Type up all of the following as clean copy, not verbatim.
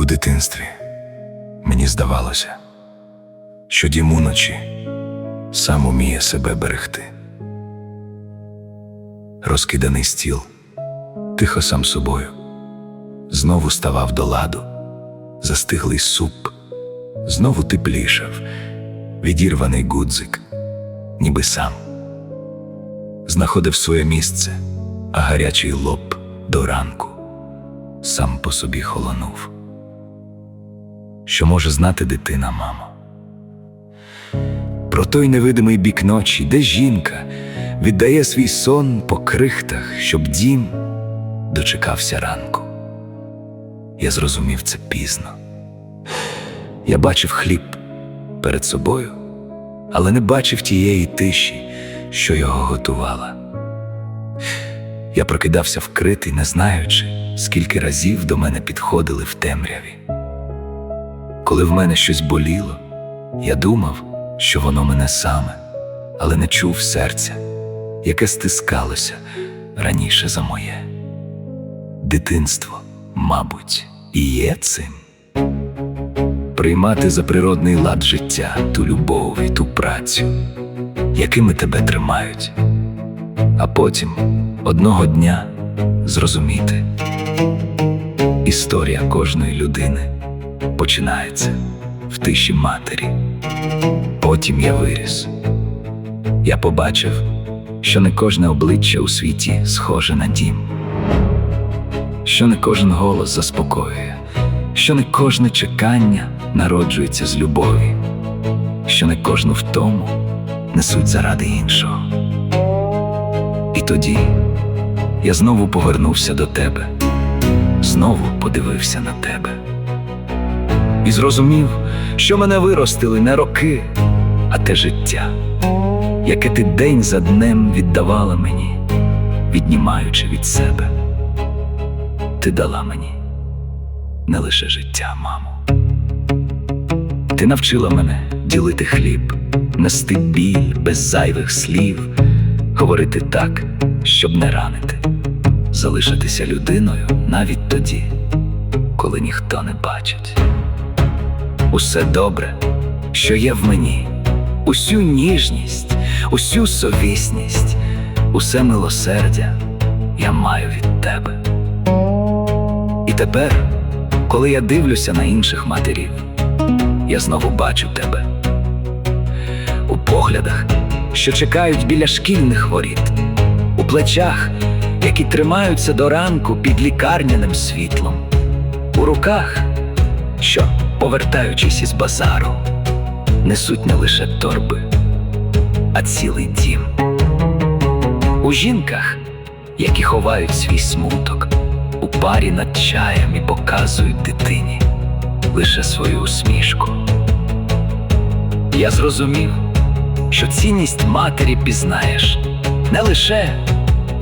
дитинстві мені здавалося, що дім уночі сам уміє себе берегти. Розкиданий стіл тихо сам собою знову ставав до ладу, застиглий суп знову теплішав, відірваний гудзик ніби сам знаходив своє місце, а гарячий лоб до ранку сам по собі холонув. Що може знати дитина, мамо? Про той невидимий бік ночі, де жінка віддає свій сон по крихтах, щоб дім дочекався ранку. Я зрозумів це пізно. Я бачив хліб перед собою, але не бачив тієї тиші, що його готувала. Я прокидався вкритий, не знаючи, скільки разів до мене підходили в темряві. Коли в мене щось боліло, я думав, що воно мене саме, але не чув серця, яке стискалося раніше за моє. Дитинство, мабуть, і є цим. Приймати за природний лад життя ту любов і ту працю, якими тебе тримають, а потім одного дня зрозуміти. Історія кожної людини починається в тиші матері. Потім я виріс. Я побачив, що не кожне обличчя у світі схоже на дім, що не кожен голос заспокоює, що не кожне чекання народжується з любові, що не кожну втому несуть заради іншого. І тоді я знову повернувся до тебе, знову подивився на тебе. І зрозумів, що мене виростили не роки, а те життя, яке ти день за днем віддавала мені, віднімаючи від себе. Ти дала мені не лише життя, мамо. Ти навчила мене ділити хліб, нести біль без зайвих слів, говорити так, щоб не ранити, залишитися людиною навіть тоді, коли ніхто не бачить. Усе добре, що є в мені, усю ніжність, усю совісність, усе милосердя я маю від тебе. І тепер, коли я дивлюся на інших матерів, я знову бачу тебе. У поглядах, що чекають біля шкільних воріт, у плечах, які тримаються до ранку під лікарняним світлом, у руках, що, повертаючись із базару, несуть не лише торби, а цілий дім. У жінках, які ховають свій смуток у парі над чаєм і показують дитині лише свою усмішку. Я зрозумів, що цінність матері пізнаєш не лише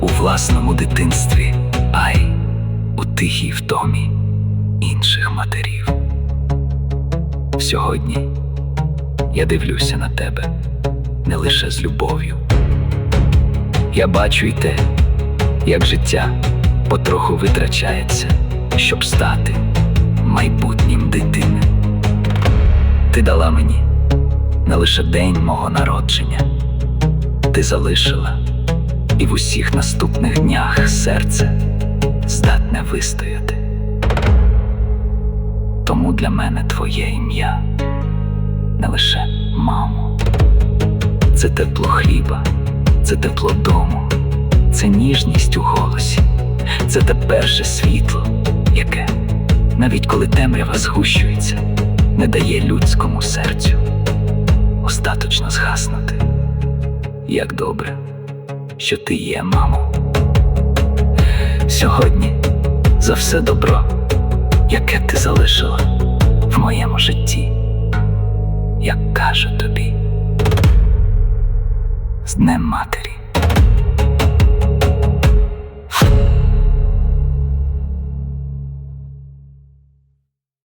у власному дитинстві, а й у тихій втомі інших матерів. Сьогодні я дивлюся на тебе не лише з любов'ю. Я бачу й те, як життя потроху витрачається, щоб стати майбутнім дитини. Ти дала мені не лише день мого народження, ти залишила і в усіх наступних днях серце здатне вистояти. Тому для мене твоє ім'я не лише мамо. Це тепло хліба, це тепло дому, це ніжність у голосі, це те перше світло, яке, навіть коли темрява згущується, не дає людському серцю остаточно згаснути. Як добре, що ти є, мамо. Сьогодні за все добро, яке ти залишила в моєму житті, я кажу тобі з Днем Матері.